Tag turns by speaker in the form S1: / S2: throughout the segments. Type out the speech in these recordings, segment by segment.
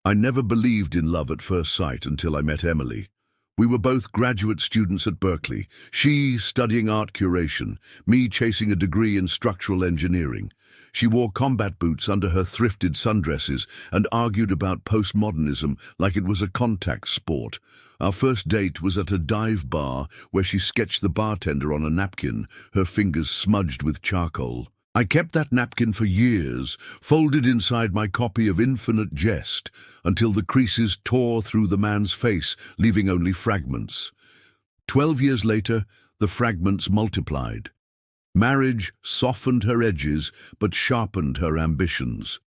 S1: I never believed in love at first sight until I met Emily. We were both graduate students at Berkeley, she studying art curation, me chasing a degree in structural engineering. She wore combat boots under her thrifted sundresses and argued about postmodernism like it was a contact sport. Our first date was at a dive bar where she sketched the bartender on a napkin, her fingers smudged with charcoal. I kept that napkin for years, folded inside my copy of Infinite Jest, until the creases tore through the man's face, leaving only fragments. 12 years later, the fragments multiplied. Marriage softened her edges, but sharpened her ambitions.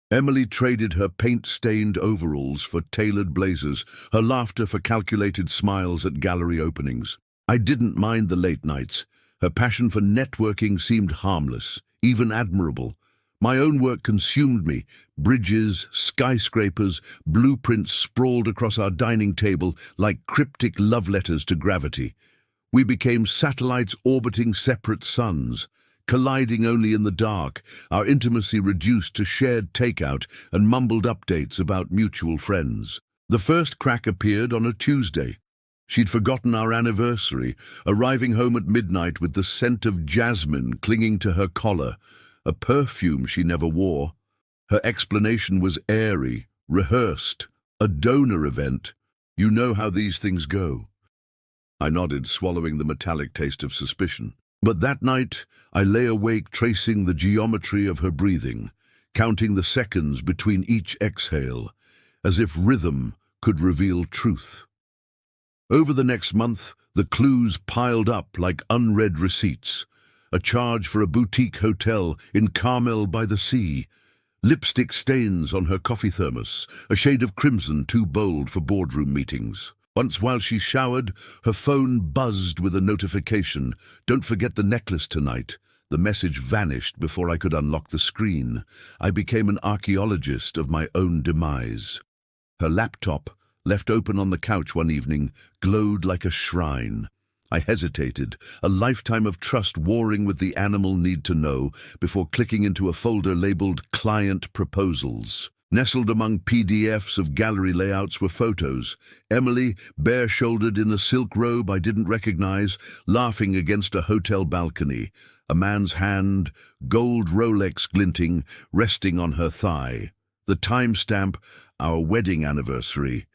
S1: Emily traded her paint-stained overalls for tailored blazers, her laughter for calculated smiles at gallery openings. I didn't mind the late nights. Her passion for networking seemed harmless, even admirable. My own work consumed me. Bridges, skyscrapers, blueprints sprawled across our dining table like cryptic love letters to gravity. We became satellites orbiting separate suns, colliding only in the dark, our intimacy reduced to shared takeout and mumbled updates about mutual friends. The first crack appeared on a Tuesday. She'd forgotten our anniversary, arriving home at midnight with the scent of jasmine clinging to her collar, a perfume she never wore. Her explanation was airy, rehearsed, a donor event. You know how these things go. I nodded, swallowing the metallic taste of suspicion. But that night, I lay awake tracing the geometry of her breathing, counting the seconds between each exhale, as if rhythm could reveal truth. Over the next month, the clues piled up like unread receipts. A charge for a boutique hotel in Carmel by the Sea, lipstick stains on her coffee thermos, a shade of crimson too bold for boardroom meetings. Once while she showered, her phone buzzed with a notification. Don't forget the necklace tonight. The message vanished before I could unlock the screen. I became an archaeologist of my own demise. Her laptop, left open on the couch one evening, glowed like a shrine. I hesitated, a lifetime of trust warring with the animal need to know, before clicking into a folder labeled Client Proposals. Nestled among PDFs of gallery layouts were photos. Emily, bare-shouldered in a silk robe I didn't recognize, laughing against a hotel balcony. A man's hand, gold Rolex glinting, resting on her thigh. The timestamp, our wedding anniversary.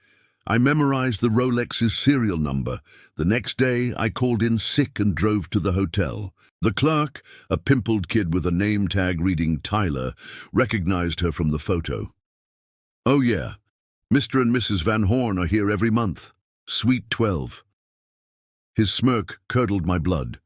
S1: I memorized the Rolex's serial number. The next day, I called in sick and drove to the hotel. The clerk, a pimpled kid with a name tag reading Tyler, recognized her from the photo. Oh yeah, Mr. and Mrs. Van Horn are here every month. Suite 12. His smirk curdled my blood.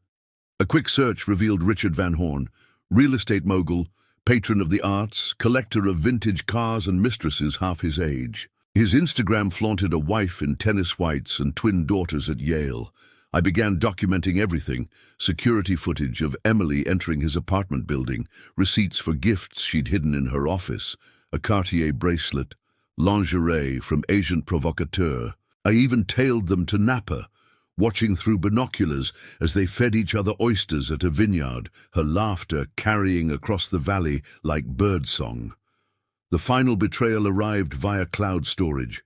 S1: A quick search revealed Richard Van Horn, real estate mogul, patron of the arts, collector of vintage cars and mistresses half his age. His Instagram flaunted a wife in tennis whites and twin daughters at Yale. I began documenting everything, security footage of Emily entering his apartment building, receipts for gifts she'd hidden in her office, a Cartier bracelet, lingerie from Agent Provocateur. I even tailed them to Napa, watching through binoculars as they fed each other oysters at a vineyard, her laughter carrying across the valley like birdsong. The final betrayal arrived via cloud storage.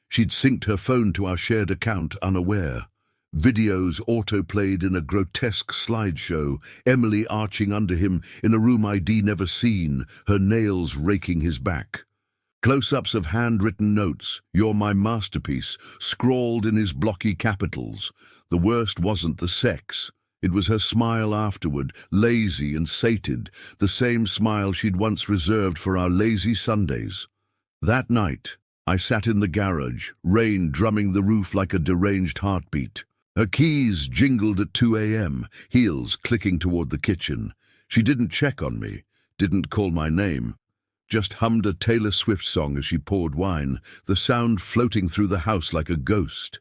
S1: She'd synced her phone to our shared account unaware. Videos autoplayed in a grotesque slideshow, Emily arching under him in a room I'd never seen, her nails raking his back. Close-ups of handwritten notes, "You're my masterpiece," scrawled in his blocky capitals. The worst wasn't the sex. It was her smile afterward, lazy and sated, the same smile she'd once reserved for our lazy Sundays. That night, I sat in the garage, rain drumming the roof like a deranged heartbeat. Her keys jingled at 2 a.m., heels clicking toward the kitchen. She didn't check on me, didn't call my name, just hummed a Taylor Swift song as she poured wine, the sound floating through the house like a ghost.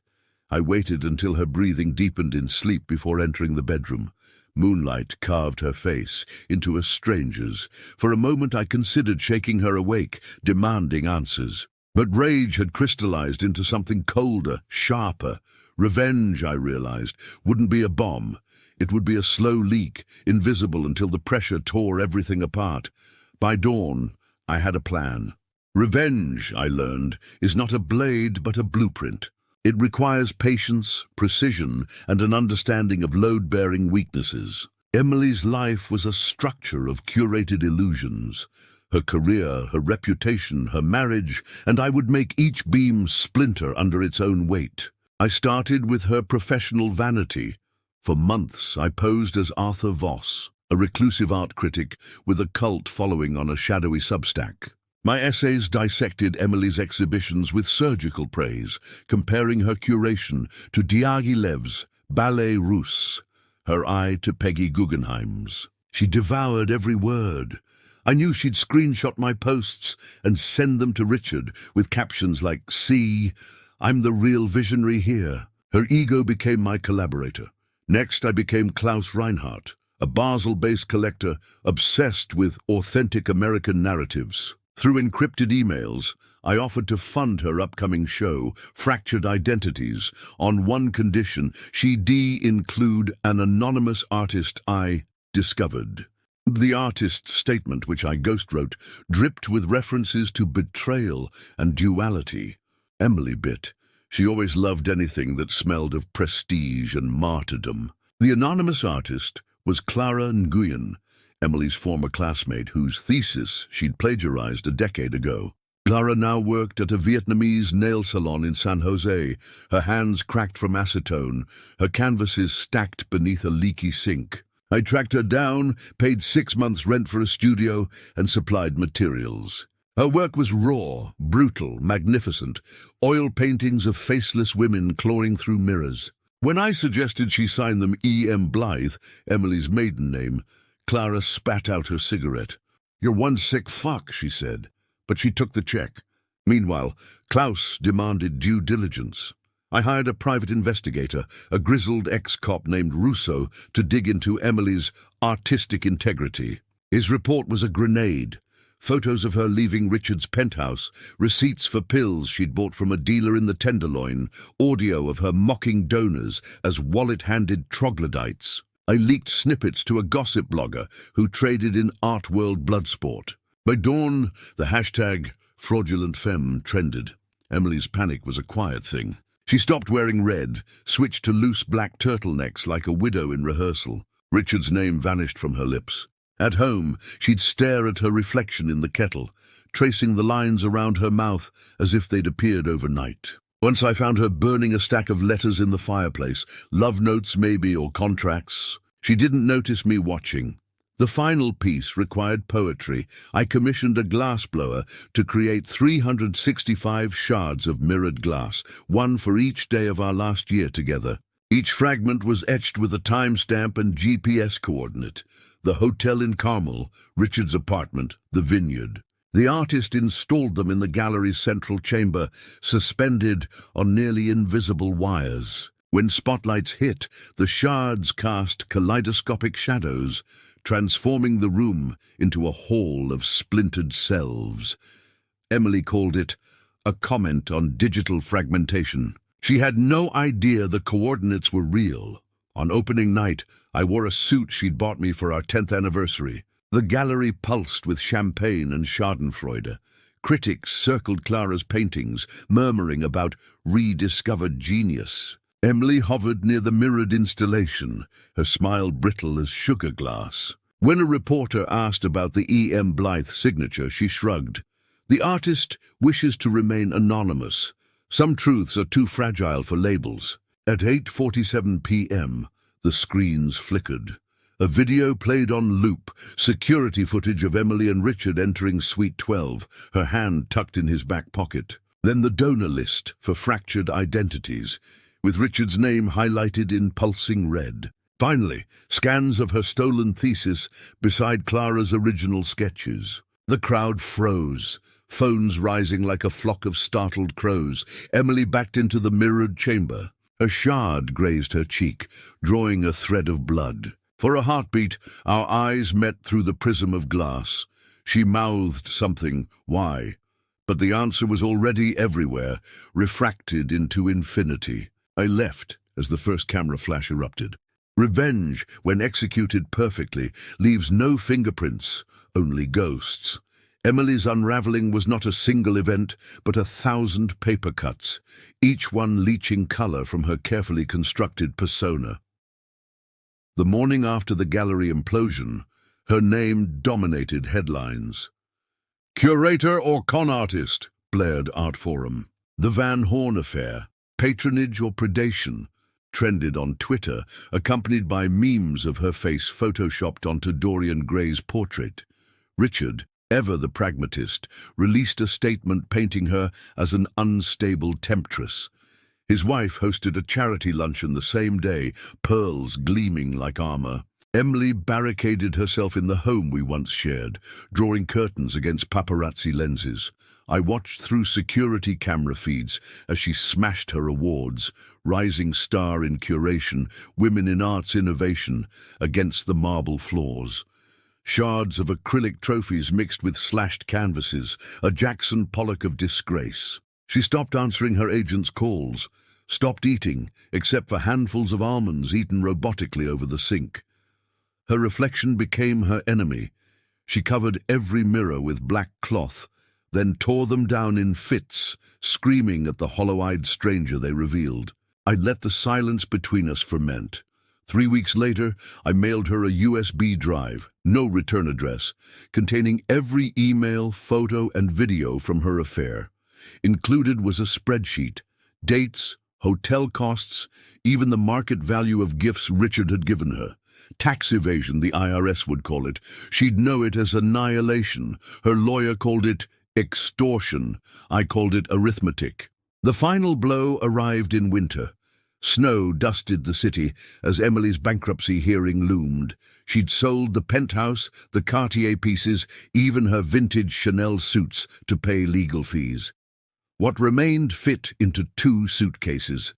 S1: I waited until her breathing deepened in sleep before entering the bedroom. Moonlight carved her face into a stranger's. For a moment I considered shaking her awake, demanding answers. But rage had crystallized into something colder, sharper. Revenge, I realized, wouldn't be a bomb. It would be a slow leak, invisible until the pressure tore everything apart. By dawn, I had a plan. Revenge, I learned, is not a blade but a blueprint. It requires patience, precision, and an understanding of load-bearing weaknesses. Emily's life was a structure of curated illusions. Her career, her reputation, her marriage, and I would make each beam splinter under its own weight. I started with her professional vanity. For months, I posed as Arthur Voss, a reclusive art critic with a cult following on a shadowy Substack. My essays dissected Emily's exhibitions with surgical praise, comparing her curation to Diaghilev's Ballet Russe, her eye to Peggy Guggenheim's. She devoured every word. I knew she'd screenshot my posts and send them to Richard with captions like, "See, I'm the real visionary here." Her ego became my collaborator. Next, I became Klaus Reinhardt, a Basel-based collector obsessed with authentic American narratives. Through encrypted emails, I offered to fund her upcoming show, Fractured Identities, on one condition: she include an anonymous artist I discovered. The artist's statement, which I ghostwrote, dripped with references to betrayal and duality. Emily bit. She always loved anything that smelled of prestige and martyrdom. The anonymous artist was Clara Nguyen, Emily's former classmate whose thesis she'd plagiarized a decade ago. Clara now worked at a Vietnamese nail salon in San Jose, her hands cracked from acetone, her canvases stacked beneath a leaky sink. I tracked her down, paid 6 months' rent for a studio, and supplied materials. Her work was raw, brutal, magnificent, oil paintings of faceless women clawing through mirrors. When I suggested she sign them E.M. Blythe, Emily's maiden name, Clara spat out her cigarette. "You're one sick fuck," she said, but she took the check. Meanwhile, Klaus demanded due diligence. I hired a private investigator, a grizzled ex-cop named Russo, to dig into Emily's artistic integrity. His report was a grenade. Photos of her leaving Richard's penthouse, receipts for pills she'd bought from a dealer in the Tenderloin, audio of her mocking donors as wallet-handed troglodytes. I leaked snippets to a gossip blogger who traded in art world bloodsport. By dawn, the hashtag #FraudulentFemme trended. Emily's panic was a quiet thing. She stopped wearing red, switched to loose black turtlenecks like a widow in rehearsal. Richard's name vanished from her lips. At home, she'd stare at her reflection in the kettle, tracing the lines around her mouth as if they'd appeared overnight. Once I found her burning a stack of letters in the fireplace, love notes maybe, or contracts. She didn't notice me watching. The final piece required poetry. I commissioned a glassblower to create 365 shards of mirrored glass, one for each day of our last year together. Each fragment was etched with a timestamp and GPS coordinate. The hotel in Carmel, Richard's apartment, the vineyard. The artist installed them in the gallery's central chamber, suspended on nearly invisible wires. When spotlights hit, the shards cast kaleidoscopic shadows, transforming the room into a hall of splintered selves. Emily called it a comment on digital fragmentation. She had no idea the coordinates were real. On opening night, I wore a suit she'd bought me for our 10th anniversary. The gallery pulsed with champagne and schadenfreude. Critics circled Clara's paintings, murmuring about rediscovered genius. Emily hovered near the mirrored installation, her smile brittle as sugar glass. When a reporter asked about the E.M. Blythe signature, she shrugged. The artist wishes to remain anonymous. Some truths are too fragile for labels. At 8:47 p.m., the screens flickered. A video played on loop, security footage of Emily and Richard entering Suite 12, her hand tucked in his back pocket. Then the donor list for Fractured Identities, with Richard's name highlighted in pulsing red. Finally, scans of her stolen thesis beside Clara's original sketches. The crowd froze, phones rising like a flock of startled crows. Emily backed into the mirrored chamber. A shard grazed her cheek, drawing a thread of blood. For a heartbeat, our eyes met through the prism of glass. She mouthed something, why? But the answer was already everywhere, refracted into infinity. I left as the first camera flash erupted. Revenge, when executed perfectly, leaves no fingerprints, only ghosts. Emily's unraveling was not a single event, but 1,000 paper cuts, each one leaching color from her carefully constructed persona. The morning after the gallery implosion, her name dominated headlines. "Curator or con artist?" blared Art Forum. The Van Horn affair, patronage or predation, trended on Twitter, accompanied by memes of her face photoshopped onto Dorian Gray's portrait. Richard, ever the pragmatist, released a statement painting her as an unstable temptress. His wife hosted a charity luncheon the same day, pearls gleaming like armor. Emily barricaded herself in the home we once shared, drawing curtains against paparazzi lenses. I watched through security camera feeds as she smashed her awards, rising star in curation, women in arts innovation, against the marble floors. Shards of acrylic trophies mixed with slashed canvases, a Jackson Pollock of disgrace. She stopped answering her agent's calls, stopped eating, except for handfuls of almonds eaten robotically over the sink. Her reflection became her enemy. She covered every mirror with black cloth, then tore them down in fits, screaming at the hollow-eyed stranger they revealed. I let the silence between us ferment. 3 weeks later, I mailed her a USB drive, no return address, containing every email, photo, and video from her affair. Included was a spreadsheet, dates, hotel costs, even the market value of gifts Richard had given her. Tax evasion, the IRS would call it. She'd know it as annihilation. Her lawyer called it extortion. I called it arithmetic. The final blow arrived in winter. Snow dusted the city as Emily's bankruptcy hearing loomed. She'd sold the penthouse, the Cartier pieces, even her vintage Chanel suits to pay legal fees. What remained fit into 2 suitcases.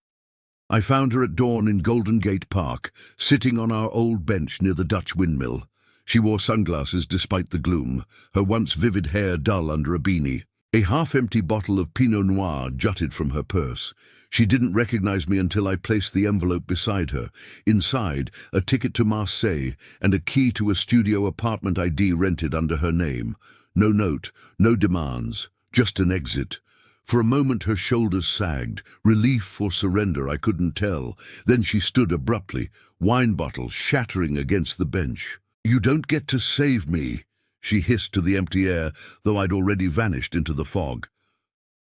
S1: I found her at dawn in Golden Gate Park, sitting on our old bench near the Dutch windmill. She wore sunglasses despite the gloom, her once vivid hair dull under a beanie. A half-empty bottle of Pinot Noir jutted from her purse. She didn't recognize me until I placed the envelope beside her. Inside, a ticket to Marseille and a key to a studio apartment ID rented under her name. No note, no demands, just an exit. For a moment her shoulders sagged, relief or surrender, I couldn't tell. Then she stood abruptly, wine bottle shattering against the bench. "You don't get to save me," she hissed to the empty air, though I'd already vanished into the fog.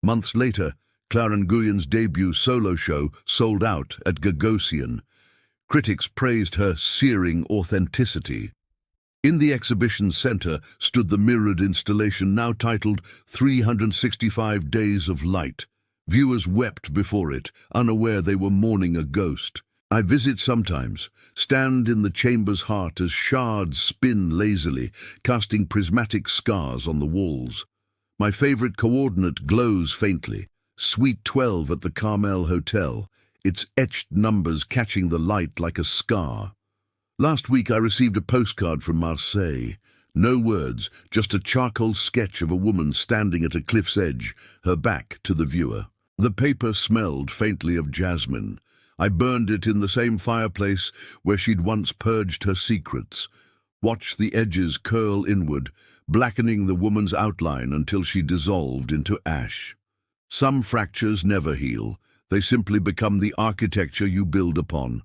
S1: Months later, Claren Guyon's debut solo show sold out at Gagosian. Critics praised her searing authenticity. In the exhibition center stood the mirrored installation now titled 365 Days of Light. Viewers wept before it, unaware they were mourning a ghost. I visit sometimes, stand in the chamber's heart as shards spin lazily, casting prismatic scars on the walls. My favorite coordinate glows faintly, Suite 12 at the Carmel Hotel, its etched numbers catching the light like a scar. Last week I received a postcard from Marseille. No words, just a charcoal sketch of a woman standing at a cliff's edge, her back to the viewer. The paper smelled faintly of jasmine. I burned it in the same fireplace where she'd once purged her secrets. Watched the edges curl inward, blackening the woman's outline until she dissolved into ash. Some fractures never heal. They simply become the architecture you build upon.